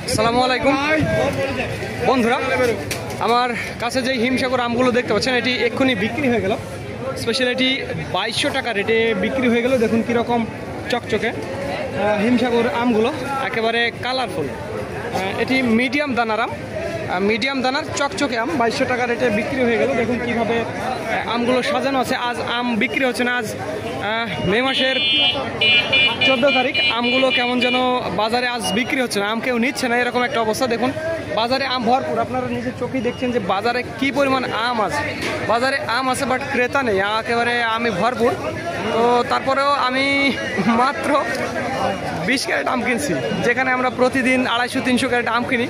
আসসালামু আলাইকুম বন্ধুরা, আমার কাছে যে হিমসাগর আমগুলো দেখতে পাচ্ছেন এটি এক্ষুনি বিক্রি হয়ে গেল। স্পেশাল এটি 2200 টাকা রেটে বিক্রি হয়ে গেল। দেখুন কীরকম চকচকে হিমসাগর আমগুলো, একেবারে কালারফুল। এটি মিডিয়াম দানার আম, মিডিয়াম দানার চকচকে আম 2200 টাকা রেটে বিক্রি হয়ে গেল। দেখুন কীভাবে আমগুলো সাজানো আছে। আজ আম বিক্রি হচ্ছে না, আজ মে মাসের 14 তারিখ। আমগুলো কেমন যেন বাজারে আজ বিক্রি হচ্ছে না, আম কেউ নিচ্ছে না, এরকম একটা অবস্থা। দেখুন বাজারে আম ভরপুর, আপনারা নিজের চোখেই দেখছেন যে বাজারে কি পরিমাণ আম আছে। বাজারে আম আছে বাট ক্রেতা নেই, একেবারে আমি ভরপুর। তো তারপরেও আমি মাত্র 20 ক্যারেট আম কিনছি। যেখানে আমরা প্রতিদিন 250-300 ক্যারেট আম কিনি,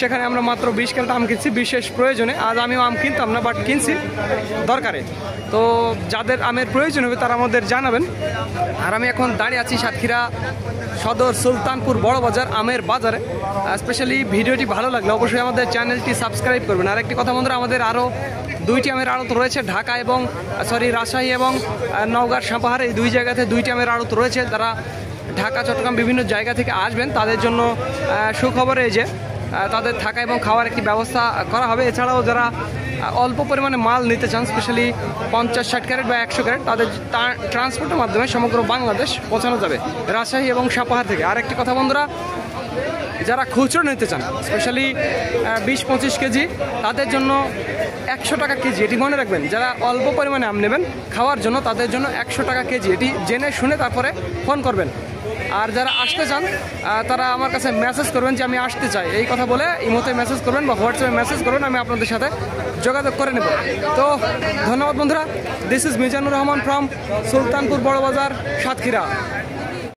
সেখানে আমরা মাত্র 20 ক্যারেট আম কিনছি বিশেষ প্রয়োজনে। আজ আমিও আম কিনতাম না, বাট কিনছি দরকারে। তো যাদের আমের প্রয়োজন হবে তারা আমাদের জানাবেন। আর আমি এখন দাঁড়িয়ে আছি সাতক্ষীরা সদর সুলতানপুর বড় বাজার আমের বাজারে। স্পেশালি ভিডিওটি ভালো লাগলে অবশ্যই আমাদের চ্যানেলটি সাবস্ক্রাইব করবেন। আর একটি কথা বন্ধুরা, আমাদের আরও 2টি আমের আড়ত রয়েছে, ঢাকা এবং রাজশাহী এবং নওগাঁর সাপাহার, এই 2 জায়গাতে 2টি আমের আড়ত রয়েছে। যারা ঢাকা চট্টগ্রাম বিভিন্ন জায়গা থেকে আসবেন তাদের জন্য সুখবর এই যে তাদের থাকা এবং খাওয়ার একটি ব্যবস্থা করা হবে। এছাড়াও যারা অল্প পরিমাণে মাল নিতে চান, স্পেশালি 50-60 ক্যারেট বা 100 ক্যারেট, তাদের ট্রান্সপোর্টের মাধ্যমে সমগ্র বাংলাদেশ পৌঁছানো যাবে রাজশাহী এবং সাপাহার থেকে। আর একটি কথা বন্ধুরা, যারা খুচরো নিতে চান স্পেশালি 20-25 কেজি, তাদের জন্য 100 টাকা কেজি। এটি মনে রাখবেন, যারা অল্প পরিমাণে আম নেবেন খাওয়ার জন্য তাদের জন্য 100 টাকা কেজি। এটি জেনে শুনে তারপরে ফোন করবেন। আর যারা আসতে চান তারা আমার কাছে মেসেজ করবেন যে আমি আসতে চাই, এই কথা বলে ইমোতে মেসেজ করবেন বা হোয়াটসঅ্যাপে মেসেজ করবেন, আমি আপনাদের সাথে যোগাযোগ করে নেব। তো ধন্যবাদ বন্ধুরা, this is Mizanur Rahman from Sultanpur বড় বাজার, সাতক্ষীরা।